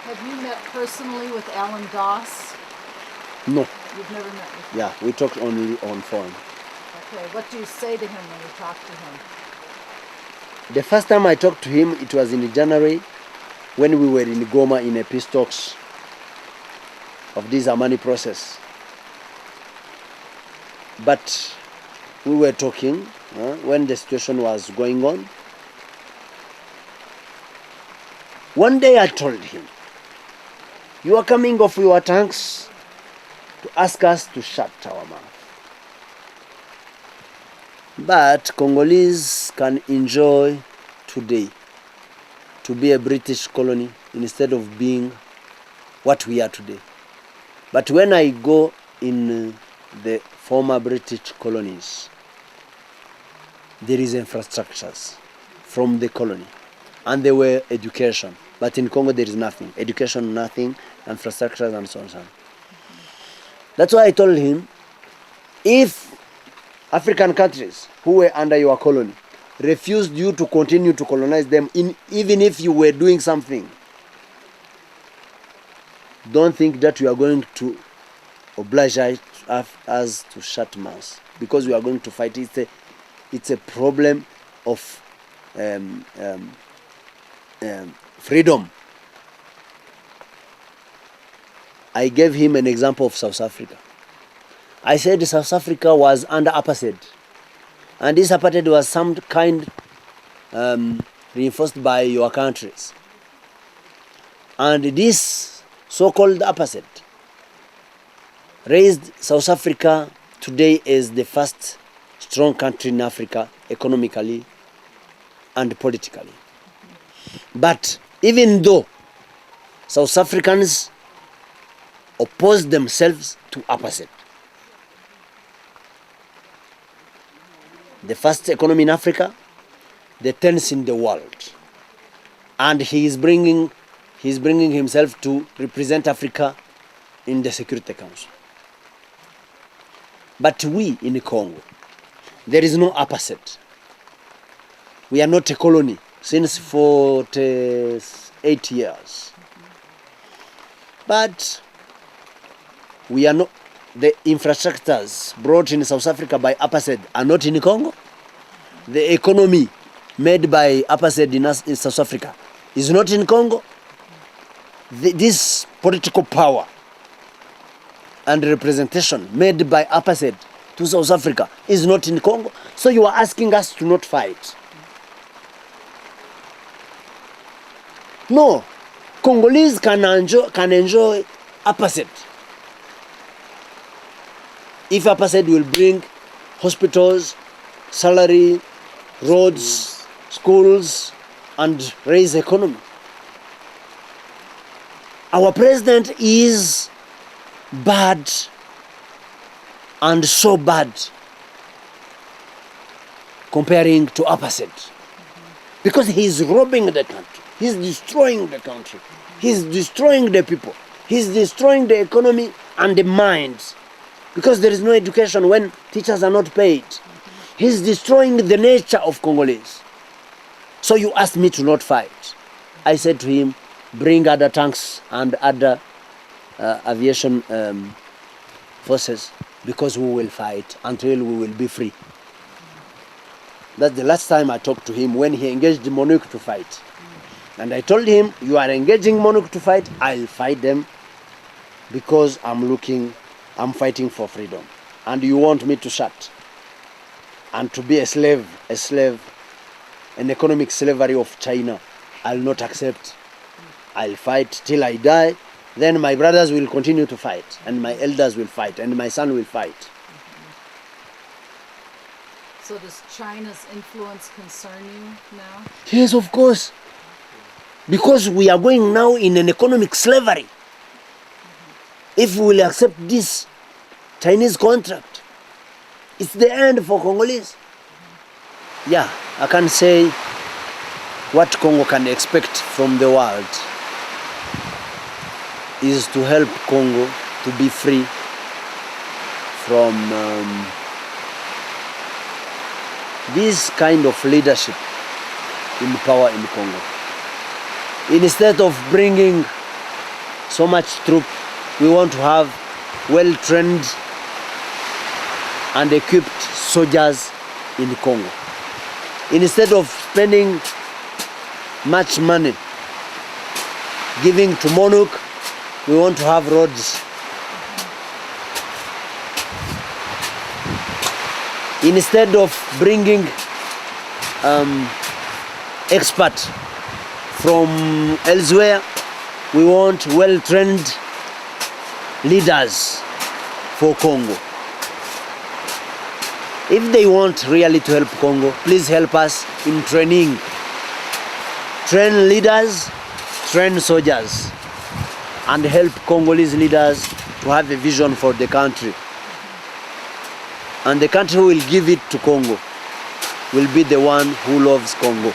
Have you met personally with Alan Doss? No. You've never met with him? Yeah, we talked only on phone. Okay, what do you say to him when you talk to him? The first time I talked to him, it was in January when we were in Goma in a peace talks of this Amani process. But we were talking when the situation was going on. One day I told him, you are coming off your tanks to ask us to shut our mouth. But Congolese can enjoy today to be a British colony instead of being what we are today. But when I go in the former British colonies, there is infrastructures from the colony, and there were education. But in Congo there is nothing. Education, nothing, infrastructures and so on. That's why I told him, if African countries who were under your colony refused you to continue to colonize them, even if you were doing something, don't think that we are going to oblige us to shut mouths, because we are going to fight. It's a problem of freedom. I gave him an example of South Africa. I said South Africa was under apartheid, and this apartheid was some kind reinforced by your countries. And this so-called apartheid raised South Africa today as the first strong country in Africa, economically and politically. But even though South Africans opposed themselves to apartheid, the first economy in Africa, the 10th in the world, and he is bringing himself to represent Africa in the Security Council. But we in Congo, there is no apartheid. We are not a colony since 48 years. But we are not. The infrastructures brought in South Africa by apartheid are not in Congo. The economy made by apartheid in South Africa is not in Congo. This political power and representation made by apartheid to South Africa is not in Congo. So you are asking us to not fight. No, Congolese can enjoy apartheid. If apartheid will bring hospitals, salary, roads, schools, and raise economy. Our president is bad, and so bad comparing to apartheid, because he is robbing the country, he is destroying the country, he is destroying the people, he is destroying the economy and the minds, because there is no education when teachers are not paid. He is destroying the nature of Congolese. So you asked me to not fight. I said to him, bring other tanks and other aviation forces, because we will fight until we will be free. That's the last time I talked to him, when he engaged the MONUC to fight. And I told him, you are engaging MONUC to fight, I'll fight them, because I'm fighting for freedom. And you want me to shut and to be a slave, an economic slavery of China. I'll not accept. I'll fight till I die. Then my brothers will continue to fight, and my elders will fight, and my son will fight. So does China's influence concern you now? Yes, of course. Because we are going now in an economic slavery. If we will accept this Chinese contract, it's the end for Congolese. Yeah, I can say what Congo can expect from the world is to help Congo to be free from this kind of leadership in power in Congo. Instead of bringing so much troop. We want to have well-trained and equipped soldiers in Congo. Instead of spending much money giving to MONUC, we want to have roads. Instead of bringing experts from elsewhere, we want well-trained leaders for Congo. If they want really to help Congo, please help us in training. Train leaders, train soldiers, and help Congolese leaders to have a vision for the country. And the country who will give it to Congo will be the one who loves Congo.